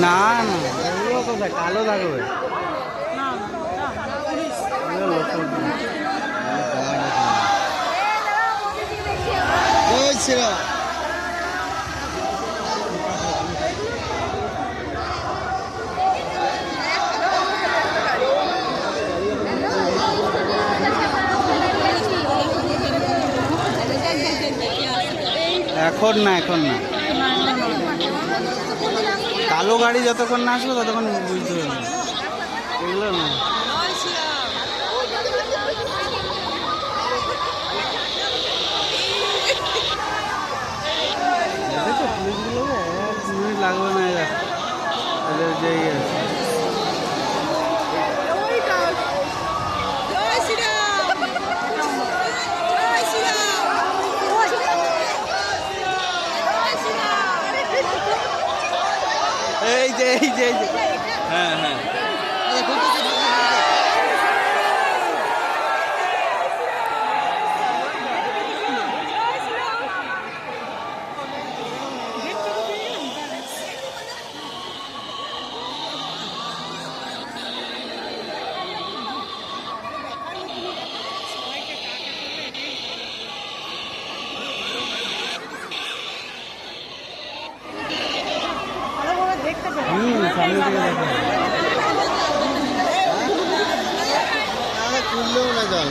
না না এগুলো কোথায় কালো থাকবে এখন না এখন না কালো গাড়ি যতক্ষণ না আসবে ততক্ষণ বুঝতে পারবে এগুলো না দেখো পুলিশগুলো 1 মিনিট লাগবে না এদের যেই আছে এই যে হ্যাঁ হ্যাঁ খুললেও না জল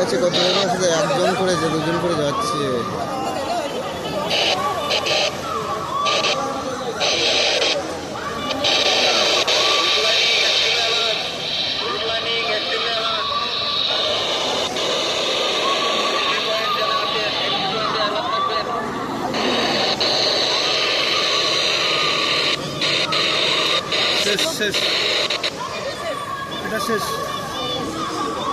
আছে কত আছে একজন করে দুজন করে যাচ্ছে শেষ এটা শেষ